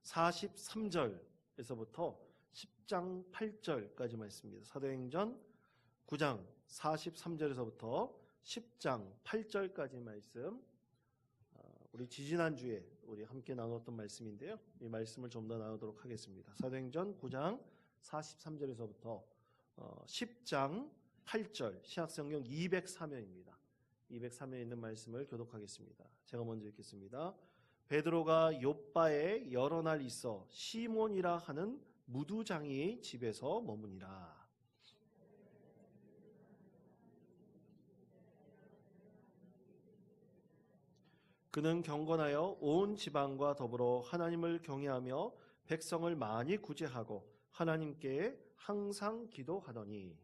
43절에서부터 10장 8절까지 말씀입니다. 사도행전 9장 43절에서부터 10장 8절까지 말씀, 우리 지지난주에 우리 함께 나눴던 말씀인데요. 이 말씀을 좀 더 나누도록 하겠습니다. 사도행전 9장 43절에서부터 10장 8절, 신약성경 203면입니다. 203면에 있는 말씀을 교독하겠습니다. 제가 먼저 읽겠습니다. 베드로가 욥바에 여러 날 있어 시몬이라 하는 무두장이의 집에서 머무니라. 그는 경건하여 온 지방과 더불어 하나님을 경외하며 백성을 많이 구제하고 하나님께 항상 기도하더니,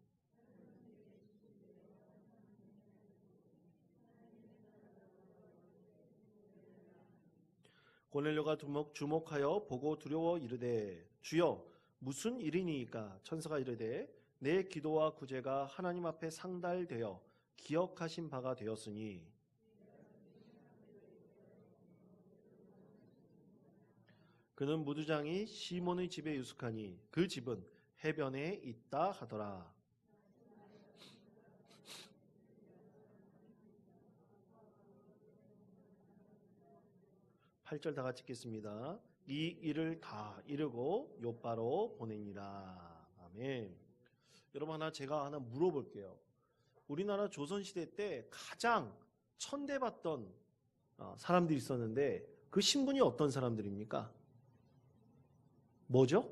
고넬료가 주목하여 보고 두려워 이르되, 주여 무슨 일이니이까? 천사가 이르되, 내 기도와 구제가 하나님 앞에 상달되어 기억하신 바가 되었으니 그는 무두장이 시몬의 집에 유숙하니 그 집은 해변에 있다 하더라. (8절) 다 같이 읽겠습니다. 이 일을 다 이루고 욥바로 보내니라. 아멘. 여러분, 제가 하나 물어볼게요. 우리나라 조선시대 때 가장 천대받던 사람들이 있었는데 그 신분이 어떤 사람들입니까? 뭐죠?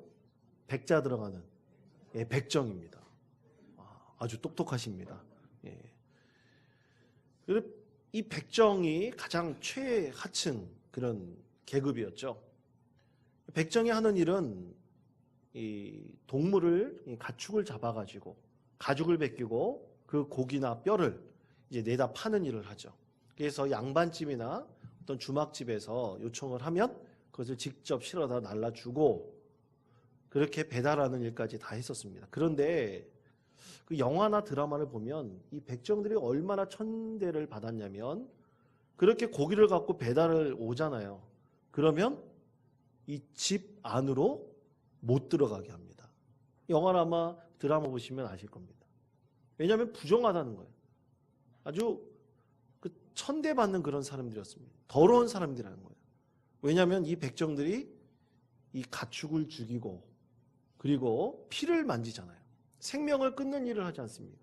백자 들어가는, 백정입니다. 아주 똑똑하십니다. 이 백정이 가장 최하층 그런 계급이었죠. 백정이 하는 일은 이 동물을, 가축을 잡아가지고 가죽을 벗기고 그 고기나 뼈를 이제 내다 파는 일을 하죠. 그래서 양반집이나 어떤 주막집에서 요청을 하면 그것을 직접 실어다 날라주고 그렇게 배달하는 일까지 다 했었습니다. 그런데 그 영화나 드라마를 보면 이 백정들이 얼마나 천대를 받았냐면, 그렇게 고기를 갖고 배달을 오잖아요. 그러면 이 집 안으로 못 들어가게 합니다. 영화나 아마 드라마 보시면 아실 겁니다. 왜냐하면 부정하다는 거예요. 아주 천대받는 그런 사람들이었습니다. 더러운 사람들이라는 거예요. 왜냐하면 이 백정들이 이 가축을 죽이고 그리고 피를 만지잖아요. 생명을 끊는 일을 하지 않습니다.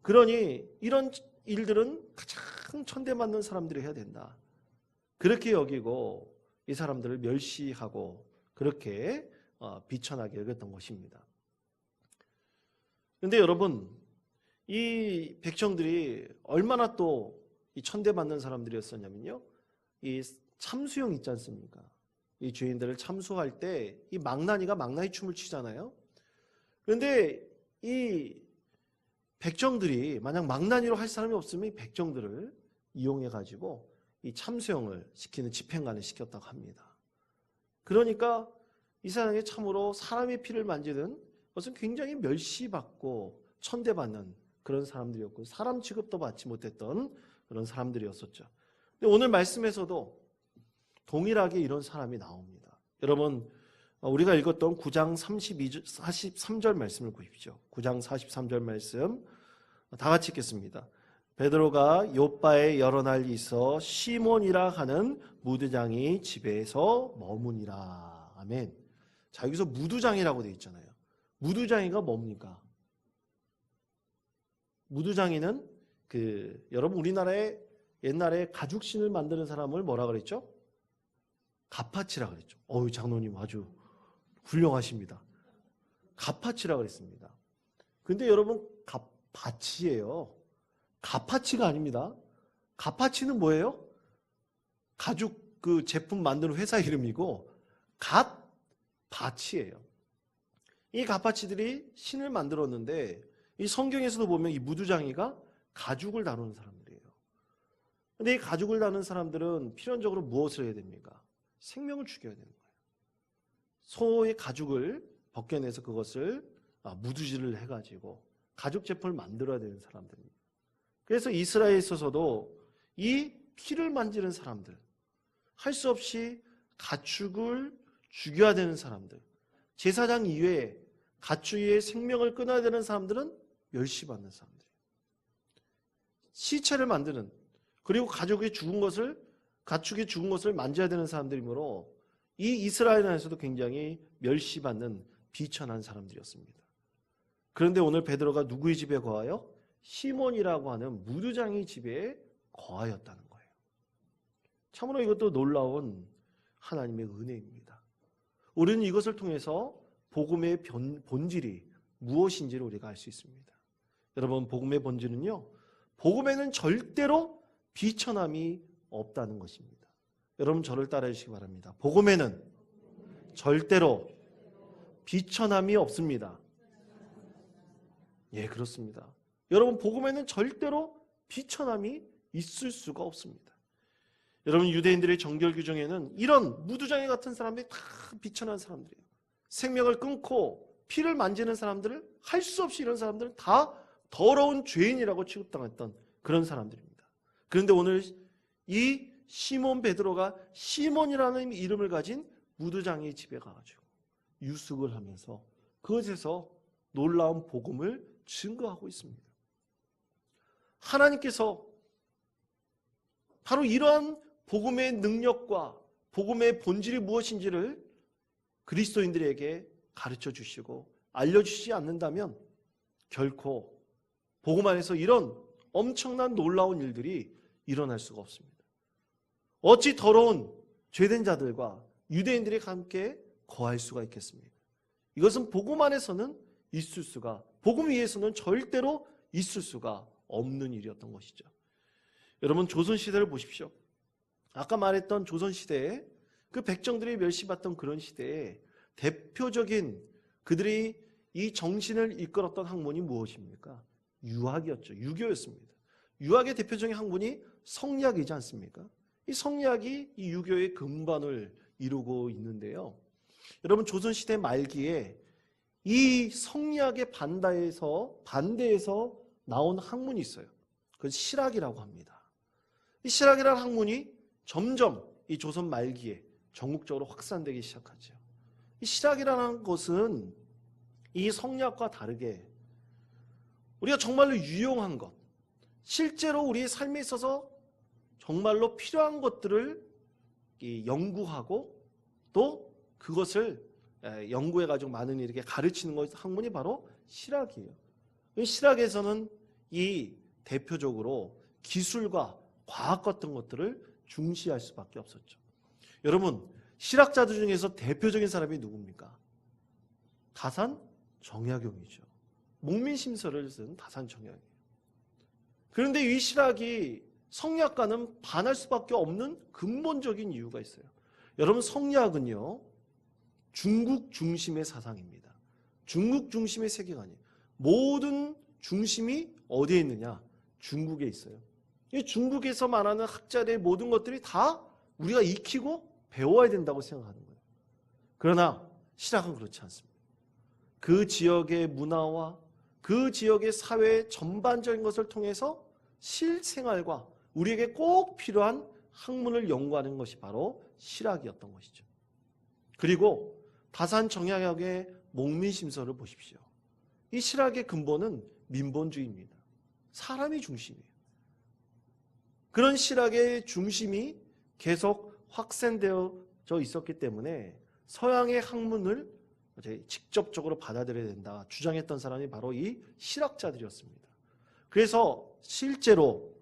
그러니 이런 일들은 가장 천대받는 사람들이 해야 된다. 그렇게 여기고 이 사람들을 멸시하고 그렇게 비천하게 여겼던 것입니다. 그런데 여러분, 이 백정들이 얼마나 또 이 천대받는 사람들이었었냐면요, 이 참수형 있지 않습니까? 이 죄인들을 참수할 때 이 망나니가 망나니 춤을 추잖아요. 그런데 이 백정들이 만약 망나니로 할 사람이 없으면 이 백정들을 이용해 가지고 이 참수형을 시키는 집행관을 시켰다고 합니다. 그러니까 이 세상에 참으로 사람의 피를 만지는 것은 굉장히 멸시받고 천대받는 그런 사람들이었고, 사람 취급도 받지 못했던 그런 사람들이었었죠. 근데 오늘 말씀에서도 동일하게 이런 사람이 나옵니다. 여러분, 우리가 읽었던 9장 43절 말씀을 보십시오. 9장 43절 말씀 다 같이 읽겠습니다. 베드로가 욥바에 여러 날 있어 시몬이라 하는 무두장이 집에서 머무니라. 아멘. 자, 여기서 무두장이라고 되어 있잖아요. 무두장이가 뭡니까? 무두장이는 여러분, 우리나라에 옛날에 가죽신을 만드는 사람을 뭐라 그랬죠? 가파치라 그랬죠. 장로님 아주 훌륭하십니다. 가파치라 그랬습니다. 근데 여러분, 가파치예요. 가파치가 아닙니다. 가파치는 뭐예요? 가죽 그 제품 만드는 회사 이름이고 갓바치예요. 이 가파치들이 신을 만들었는데, 이 성경에서도 보면 이 무두장이가 가죽을 다루는 사람들이에요. 근데 이 가죽을 다루는 사람들은 필연적으로 무엇을 해야 됩니까? 생명을 죽여야 되는 거예요. 소의 가죽을 벗겨내서 그것을 무두질을 해가지고 가죽 제품을 만들어야 되는 사람들입니다. 그래서 이스라엘에 있어서도 이 피를 만지는 사람들, 할 수 없이 가축을 죽여야 되는 사람들, 제사장 이외에 가축의 생명을 끊어야 되는 사람들은 멸시받는 사람들이에요. 시체를 만드는, 그리고 가축이 죽은 것을 만져야 되는 사람들이므로 이 이스라엘 안에서도 굉장히 멸시받는 비천한 사람들이었습니다. 그런데 오늘 베드로가 누구의 집에 거하여? 시몬이라고 하는 무두장의 집에 거하였다는 거예요. 참으로 이것도 놀라운 하나님의 은혜입니다. 우리는 이것을 통해서 복음의 본질이 무엇인지를 우리가 알 수 있습니다. 여러분, 복음의 본질은요, 복음에는 절대로 비천함이 없다는 것입니다. 여러분, 저를 따라해 주시기 바랍니다. 복음에는 절대로 비천함이 없습니다. 예, 그렇습니다. 여러분, 복음에는 절대로 비천함이 있을 수가 없습니다. 여러분, 유대인들의 정결 규정에는 이런 무두장애 같은 사람들이 다 비천한 사람들이에요. 생명을 끊고 피를 만지는 사람들을, 할 수 없이 이런 사람들은 다 더러운 죄인이라고 취급당했던 그런 사람들입니다. 그런데 오늘 이 시몬 베드로가 시몬이라는 이름을 가진 무두장의 집에 가가지고 유숙을 하면서 그것에서 놀라운 복음을 증거하고 있습니다. 하나님께서 바로 이러한 복음의 능력과 복음의 본질이 무엇인지를 그리스도인들에게 가르쳐 주시고 알려주시지 않는다면 결코 복음 안에서 이런 엄청난 놀라운 일들이 일어날 수가 없습니다. 어찌 더러운 죄된 자들과 유대인들이 함께 거할 수가 있겠습니까? 이것은 복음 안에서는 있을 수가, 복음 위에서는 절대로 있을 수가 없는 일이었던 것이죠. 여러분, 조선시대를 보십시오. 아까 말했던 조선시대에 그 백정들이 멸시받던 그런 시대에 대표적인 그들이 이 정신을 이끌었던 학문이 무엇입니까? 유학이었죠. 유교였습니다. 유학의 대표적인 학문이 성리학이지 않습니까? 이 성리학이 이 유교의 근반을 이루고 있는데요. 여러분, 조선시대 말기에 이 성리학의 반대에서 나온 학문이 있어요. 그건 실학이라고 합니다. 이 실학이라는 학문이 점점 이 조선 말기에 전국적으로 확산되기 시작하죠. 이 실학이라는 것은 이 성리학과 다르게 우리가 정말로 유용한 것, 실제로 우리의 삶에 있어서 정말로 필요한 것들을 연구하고 또 그것을 연구해가지고 많은 이렇게 가르치는 것, 학문이 바로 실학이에요. 이 실학에서는 이 대표적으로 기술과 과학 같은 것들을 중시할 수밖에 없었죠. 여러분, 실학자들 중에서 대표적인 사람이 누굽니까? 다산 정약용이죠. 목민심서를 쓴 다산 정약용. 그런데 이 실학이 성리학과는 반할 수밖에 없는 근본적인 이유가 있어요. 여러분, 성리학은요, 중국 중심의 사상입니다. 중국 중심의 세계관이에요. 모든 중심이 어디에 있느냐? 중국에 있어요. 이 중국에서 말하는 학자들의 모든 것들이 다 우리가 익히고 배워야 된다고 생각하는 거예요. 그러나 실학은 그렇지 않습니다. 그 지역의 문화와 그 지역의 사회 전반적인 것을 통해서 실생활과 우리에게 꼭 필요한 학문을 연구하는 것이 바로 실학이었던 것이죠. 그리고 다산 정약용의 목민심서를 보십시오. 이 실학의 근본은 민본주의입니다. 사람이 중심이에요. 그런 실학의 중심이 계속 확산되어져 있었기 때문에 서양의 학문을 직접적으로 받아들여야 된다 주장했던 사람이 바로 이 실학자들이었습니다. 그래서 실제로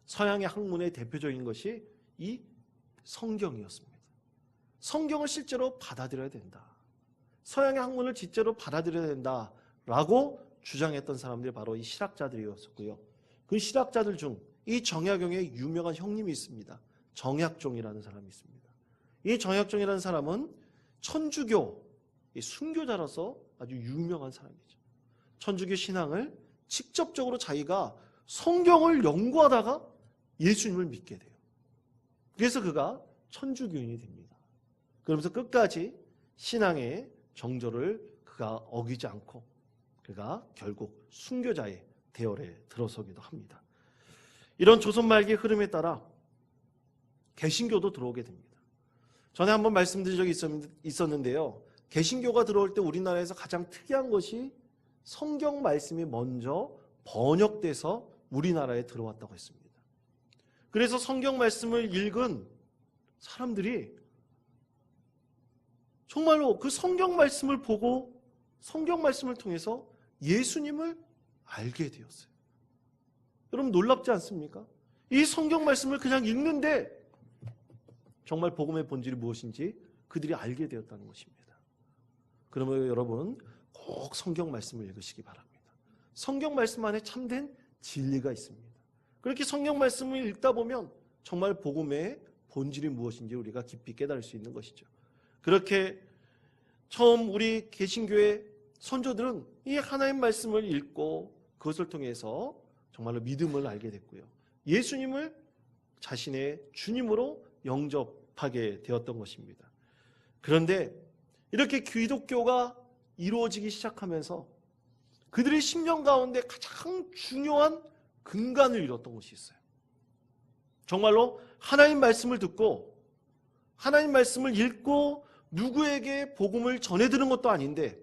서양의 학문의 대표적인 것이 이 성경이었습니다. 성경을 실제로 받아들여야 된다. 서양의 학문을 실제로 받아들여야 된다라고 주장했던 사람들이 바로 이 실학자들이었었고요. 그 실학자들 중 이 정약용의 유명한 형님이 있습니다. 정약종이라는 사람이 있습니다. 이 정약종이라는 사람은 천주교 순교자로서 아주 유명한 사람이죠. 천주교 신앙을 직접적으로 자기가 성경을 연구하다가 예수님을 믿게 돼요. 그래서 그가 천주교인이 됩니다. 그러면서 끝까지 신앙의 정조를 그가 어기지 않고 그가 결국 순교자의 대열에 들어서기도 합니다. 이런 조선 말기의 흐름에 따라 개신교도 들어오게 됩니다. 전에 한번 말씀드린 적이 있었는데요. 개신교가 들어올 때 우리나라에서 가장 특이한 것이 성경 말씀이 먼저 번역돼서 우리나라에 들어왔다고 했습니다. 그래서 성경 말씀을 읽은 사람들이 정말로 그 성경 말씀을 보고 성경 말씀을 통해서 예수님을 알게 되었어요. 여러분 놀랍지 않습니까? 이 성경 말씀을 그냥 읽는데 정말 복음의 본질이 무엇인지 그들이 알게 되었다는 것입니다. 그러면 여러분 꼭 성경 말씀을 읽으시기 바랍니다. 성경 말씀 안에 참된 진리가 있습니다. 그렇게 성경 말씀을 읽다 보면 정말 복음의 본질이 무엇인지 우리가 깊이 깨달을 수 있는 것이죠. 그렇게 처음 우리 개신교의 선조들은 이 하나님 말씀을 읽고 그것을 통해서 정말로 믿음을 알게 됐고요. 예수님을 자신의 주님으로 영접하게 되었던 것입니다. 그런데 이렇게 기독교가 이루어지기 시작하면서 그들의 심령 가운데 가장 중요한 근간을 잃었던 것이 있어요. 정말로 하나님 말씀을 듣고 하나님 말씀을 읽고 누구에게 복음을 전해드는 것도 아닌데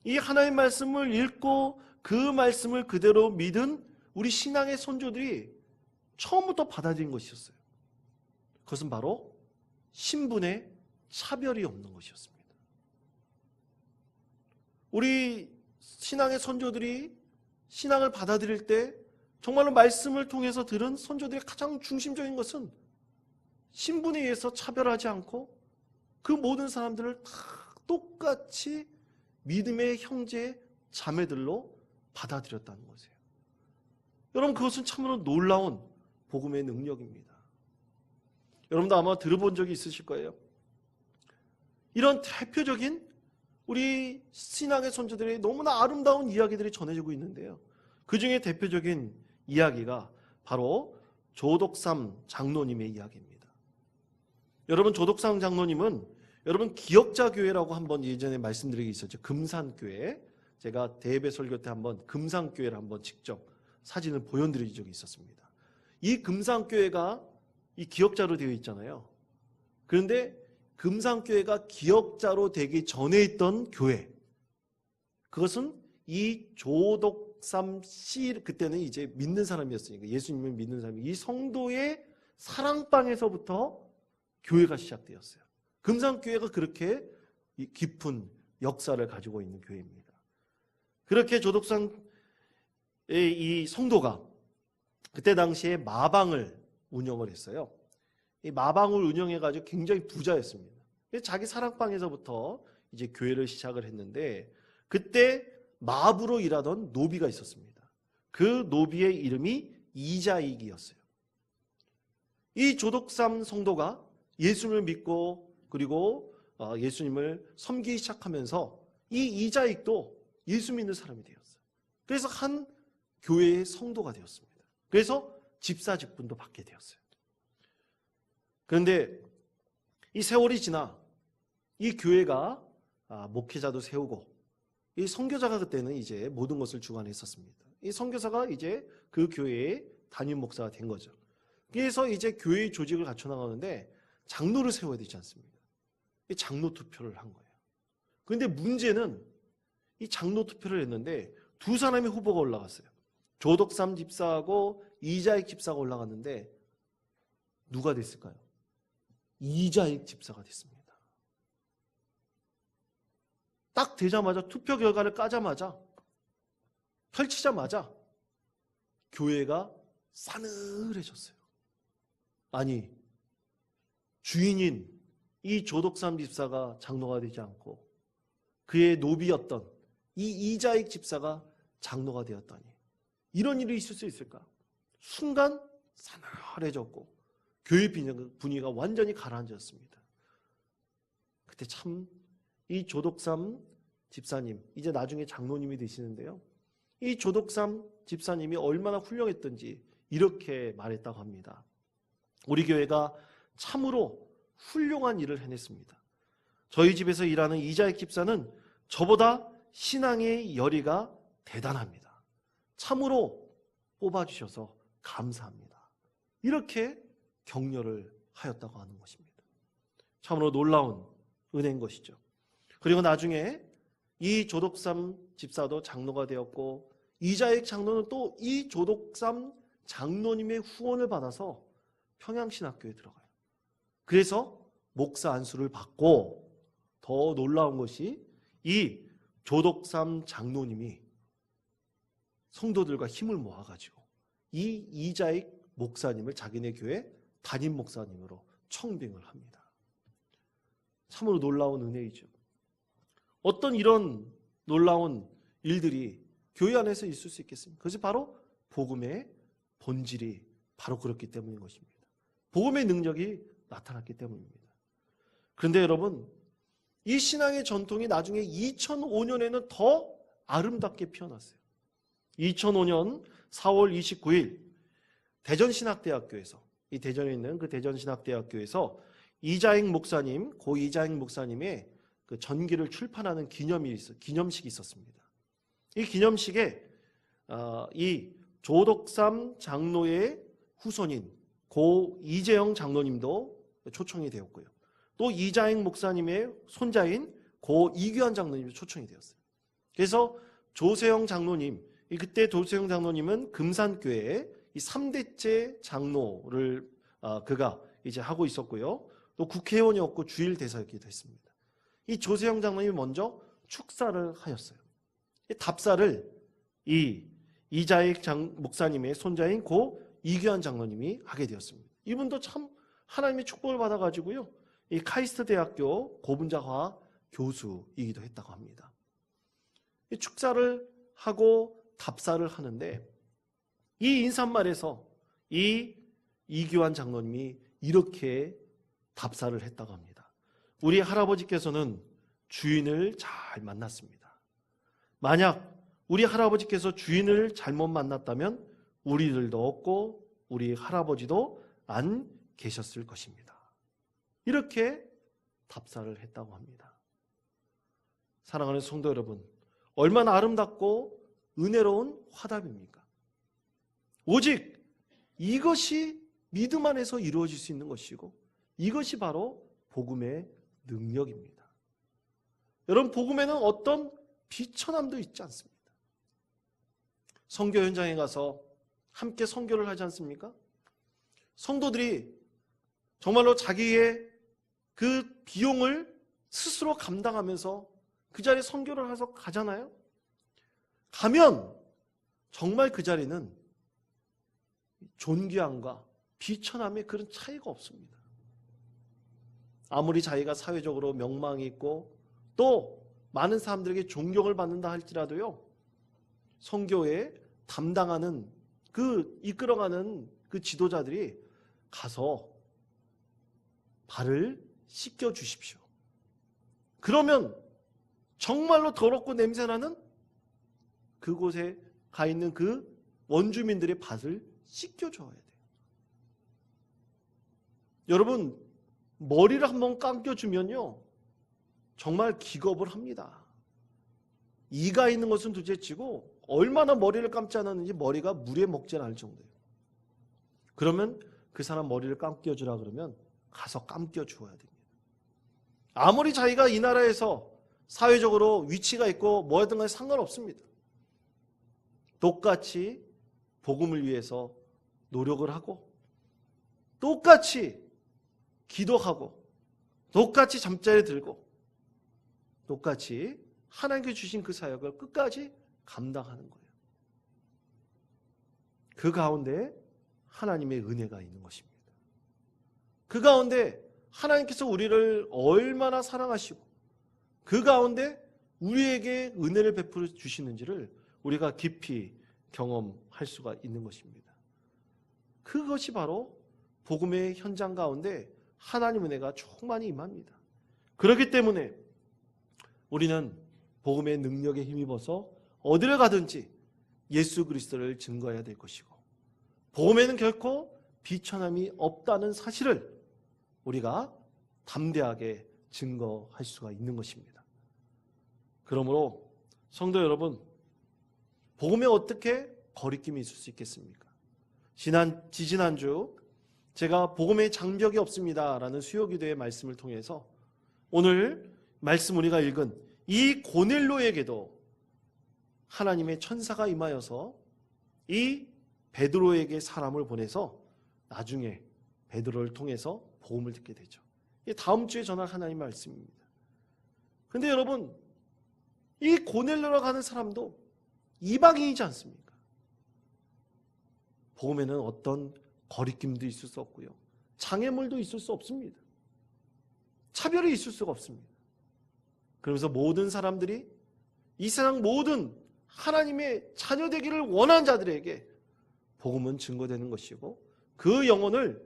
이 하나님 말씀을 읽고 그 말씀을 그대로 믿은 우리 신앙의 선조들이 처음부터 받아들인 것이었어요. 그것은 바로 신분의 차별이 없는 것이었습니다. 우리 신앙의 선조들이 신앙을 받아들일 때 정말로 말씀을 통해서 들은 선조들의 가장 중심적인 것은 신분에 의해서 차별하지 않고 그 모든 사람들을 다 똑같이 믿음의 형제 자매들로 받아들였다는 것이에요. 여러분 그것은 참으로 놀라운 복음의 능력입니다. 여러분도 아마 들어본 적이 있으실 거예요. 이런 대표적인 우리 신앙의 선조들의 너무나 아름다운 이야기들이 전해지고 있는데요. 그 중에 대표적인 이야기가 바로 조덕삼 장로님의 이야기입니다. 여러분 조덕삼 장로님은 여러분 기역자교회라고 한번 예전에 말씀드린 게 있었죠. 금산교회. 제가 대예배 설교 때 한번 금산교회를 한번 직접 사진을 보여드린 적이 있었습니다. 이 금산교회가 이 기역자로 되어 있잖아요. 그런데 금산교회가 기역자로 되기 전에 있던 교회, 그것은 이 조덕삼 씨, 그때는 이제 믿는 사람이었으니까 예수님을 믿는 사람이 이 성도의 사랑방에서부터 교회가 시작되었어요. 금산교회가 그렇게 깊은 역사를 가지고 있는 교회입니다. 그렇게 조덕삼의 이 성도가 그때 당시에 마방을 운영을 했어요. 이 마방을 운영해가지고 굉장히 부자였습니다. 자기 사랑방에서부터 이제 교회를 시작을 했는데 그때 마부로 일하던 노비가 있었습니다. 그 노비의 이름이 이자익이었어요. 이 조덕삼 성도가 예수님을 믿고 그리고 예수님을 섬기기 시작하면서 이 이자익도 예수 믿는 사람이 되었어요. 그래서 한 교회의 성도가 되었습니다. 그래서 집사 직분도 받게 되었어요. 그런데 이 세월이 지나 이 교회가 목회자도 세우고 이 선교사가 그때는 이제 모든 것을 주관했었습니다. 이 선교사가 이제 그 교회의 담임 목사가 된 거죠. 그래서 이제 교회의 조직을 갖춰 나가는데 장로를 세워야 되지 않습니까? 이 장로 투표를 한 거예요. 그런데 문제는 이 장로 투표를 했는데 두 사람의 후보가 올라갔어요. 조덕삼 집사하고 이자익 집사가 올라갔는데 누가 됐을까요? 이자익 집사가 됐습니다. 딱 되자마자 투표 결과를 까자마자 펼치자마자 교회가 싸늘해졌어요. 아니 주인인 이 조덕삼 집사가 장로가 되지 않고 그의 노비였던 이 이자익 집사가 장로가 되었다니 이런 일이 있을 수 있을까? 순간 싸늘해졌고 교회 분위기가 완전히 가라앉았습니다. 그때 참 이 조덕삼 집사님, 이제 나중에 장로님이 되시는데요. 이 조덕삼 집사님이 얼마나 훌륭했던지 이렇게 말했다고 합니다. 우리 교회가 참으로 훌륭한 일을 해냈습니다. 저희 집에서 일하는 이자익 집사는 저보다 신앙의 열의가 대단합니다. 참으로 뽑아주셔서 감사합니다. 이렇게 격려를 하였다고 하는 것입니다. 참으로 놀라운 은혜인 것이죠. 그리고 나중에 이 조덕삼 집사도 장로가 되었고 이자익 장로는 또 이 조덕삼 장로님의 후원을 받아서 평양신학교에 들어가요. 그래서 목사 안수를 받고 더 놀라운 것이 이 조덕삼 장로님이 성도들과 힘을 모아가지고 이 이자익 목사님을 자기네 교회 담임 목사님으로 청빙을 합니다. 참으로 놀라운 은혜이죠. 어떤 이런 놀라운 일들이 교회 안에서 있을 수 있겠습니까? 그것이 바로 복음의 본질이 바로 그렇기 때문인 것입니다. 복음의 능력이 나타났기 때문입니다. 그런데 여러분, 이 신앙의 전통이 나중에 2005년에는 더 아름답게 피어났어요. 2005년 4월 29일 대전신학대학교에서, 이 대전에 있는 그 대전신학대학교에서 이자익 목사님, 고 이자익 목사님의 그 전기를 출판하는 기념식이 있었습니다. 이 기념식에 이 조덕삼 장로의 후손인 고 이재영 장로님도 초청이 되었고요. 또 이자익 목사님의 손자인 고 이규환 장로님도 초청이 되었어요. 그래서 조세영 장로님, 그때 조세영 장로님은 금산교회의 이 3대째 장로를 그가 이제 하고 있었고요. 또 국회의원이었고 주일 대사였기도 했습니다. 이 조세영 장로님이 먼저 축사를 하였어요. 이 답사를 이 이자익 목사님의 손자인 고 이규환 장로님이 하게 되었습니다. 이분도 참 하나님의 축복을 받아가지고요, 이 카이스트 대학교 고분자화 교수이기도 했다고 합니다. 이 축사를 하고 답사를 하는데 이 인사말에서 이 이규환 장로님이 이렇게 답사를 했다고 합니다. 우리 할아버지께서는 주인을 잘 만났습니다. 만약 우리 할아버지께서 주인을 잘못 만났다면 우리들도 없고 우리 할아버지도 안 계셨을 것입니다. 이렇게 답사를 했다고 합니다. 사랑하는 성도 여러분, 얼마나 아름답고 은혜로운 화답입니까? 오직 이것이 믿음 안에서 이루어질 수 있는 것이고 이것이 바로 복음의 능력입니다. 여러분, 복음에는 어떤 비천함도 있지 않습니다. 선교 현장에 가서 함께 선교를 하지 않습니까? 성도들이 정말로 자기의 그 비용을 스스로 감당하면서 그 자리에 선교를 해서 가잖아요. 가면 정말 그 자리는 존귀함과 비천함의 그런 차이가 없습니다. 아무리 자기가 사회적으로 명망이 있고 또 많은 사람들에게 존경을 받는다 할지라도요, 선교에 담당하는 이끌어가는 그 지도자들이 가서 발을 씻겨 주십시오. 그러면 정말로 더럽고 냄새나는 그곳에 가 있는 그 원주민들의 발을 씻겨줘야 돼요. 여러분, 머리를 한번 감겨주면요, 정말 기겁을 합니다. 이가 있는 것은 둘째치고 얼마나 머리를 감지 않았는지 머리가 물에 먹지 않을 정도예요. 그러면 그 사람 머리를 감겨주라 그러면 가서 감겨주어야 됩니다. 아무리 자기가 이 나라에서 사회적으로 위치가 있고 뭐든 간에 상관없습니다. 똑같이 복음을 위해서 노력을 하고 똑같이 기도하고 똑같이 잠자리 들고 똑같이 하나님께 주신 그 사역을 끝까지 감당하는 거예요. 그 가운데 하나님의 은혜가 있는 것입니다. 그 가운데 하나님께서 우리를 얼마나 사랑하시고 그 가운데 우리에게 은혜를 베풀어 주시는지를 우리가 깊이 경험할 수가 있는 것입니다. 그것이 바로 복음의 현장 가운데 하나님 은혜가 충만히 임합니다. 그렇기 때문에 우리는 복음의 능력에 힘입어서 어디를 가든지 예수 그리스도를 증거해야 될 것이고 복음에는 결코 비천함이 없다는 사실을 우리가 담대하게 증거할 수가 있는 것입니다. 그러므로 성도 여러분, 복음에 어떻게 거리낌이 있을 수 있겠습니까? 지지난주 제가 복음에 장벽이 없습니다라는 수요기도의 말씀을 통해서 오늘 말씀 우리가 읽은 이 고넬로에게도 하나님의 천사가 임하여서 이 베드로에게 사람을 보내서 나중에 베드로를 통해서 복음을 듣게 되죠. 이게 다음 주에 전할 하나님의 말씀입니다. 그런데 여러분, 이 고넬로라고 하는 사람도 이방인이지 않습니까? 복음에는 어떤 거리낌도 있을 수 없고요, 장애물도 있을 수 없습니다. 차별이 있을 수가 없습니다. 그러면서 모든 사람들이 이 세상 모든 하나님의 자녀 되기를 원하는 자들에게 복음은 증거되는 것이고 그 영혼을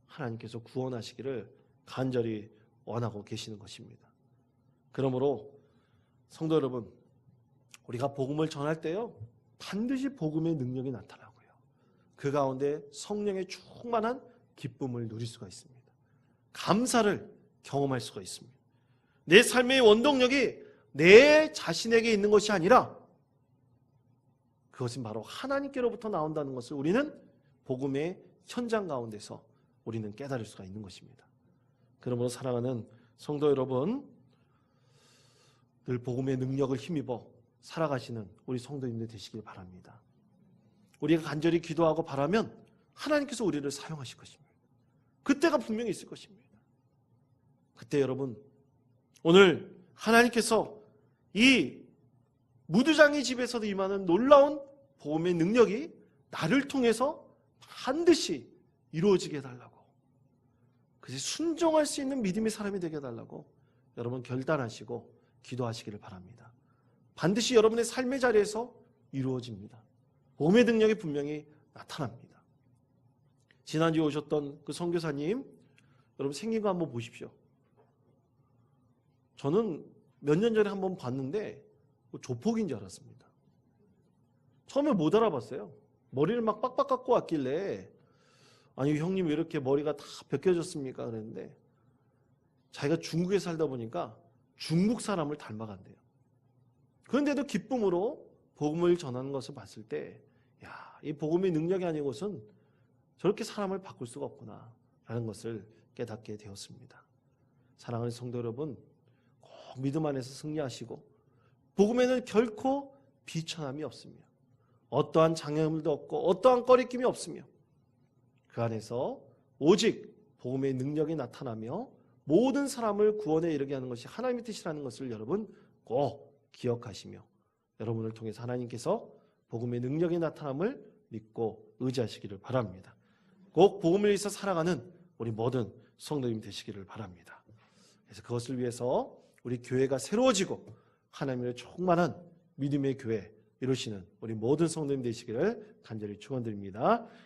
하나님께서 구원하시기를 간절히 원하고 계시는 것입니다. 그러므로 성도 여러분, 우리가 복음을 전할 때요, 반드시 복음의 능력이 나타나고요, 그 가운데 성령의 충만한 기쁨을 누릴 수가 있습니다. 감사를 경험할 수가 있습니다. 내 삶의 원동력이 내 자신에게 있는 것이 아니라 그것은 바로 하나님께로부터 나온다는 것을 우리는 복음의 현장 가운데서 우리는 깨달을 수가 있는 것입니다. 그러므로 사랑하는 성도 여러분, 늘 복음의 능력을 힘입어 살아가시는 우리 성도님들 되시길 바랍니다. 우리가 간절히 기도하고 바라면 하나님께서 우리를 사용하실 것입니다. 그때가 분명히 있을 것입니다. 그때 여러분, 오늘 하나님께서 이 무두장의 집에서도 임하는 놀라운 복음의 능력이 나를 통해서 반드시 이루어지게 해달라고, 그것이 순종할 수 있는 믿음의 사람이 되게 해달라고 여러분 결단하시고 기도하시기를 바랍니다. 반드시 여러분의 삶의 자리에서 이루어집니다. 복음의 능력이 분명히 나타납니다. 지난주에 오셨던 그 선교사님, 여러분 생긴 거 한번 보십시오. 저는 몇 년 전에 한번 봤는데 조폭인 줄 알았습니다. 처음에 못 알아봤어요. 머리를 막 빡빡 깎고 왔길래, 아니 형님 왜 이렇게 머리가 다 벗겨졌습니까? 그랬는데 자기가 중국에 살다 보니까 중국 사람을 닮아간대요. 그런데도 기쁨으로 복음을 전하는 것을 봤을 때, 야, 이 복음의 능력이 아니고선 저렇게 사람을 바꿀 수가 없구나 라는 것을 깨닫게 되었습니다. 사랑하는 성도 여러분, 꼭 믿음 안에서 승리하시고 복음에는 결코 비천함이 없으며 어떠한 장애물도 없고 어떠한 꺼리낌이 없으며 그 안에서 오직 복음의 능력이 나타나며 모든 사람을 구원에 이르게 하는 것이 하나님의 뜻이라는 것을 여러분 꼭 기억하시며 여러분을 통해서 하나님께서 복음의 능력이 나타남을 믿고 의지하시기를 바랍니다. 꼭 복음을 위해서 살아가는 우리 모든 성도님 되시기를 바랍니다. 그래서 그것을 위해서 우리 교회가 새로워지고 하나님의 충만한 믿음의 교회 이루시는 우리 모든 성도님 되시기를 간절히 축원드립니다.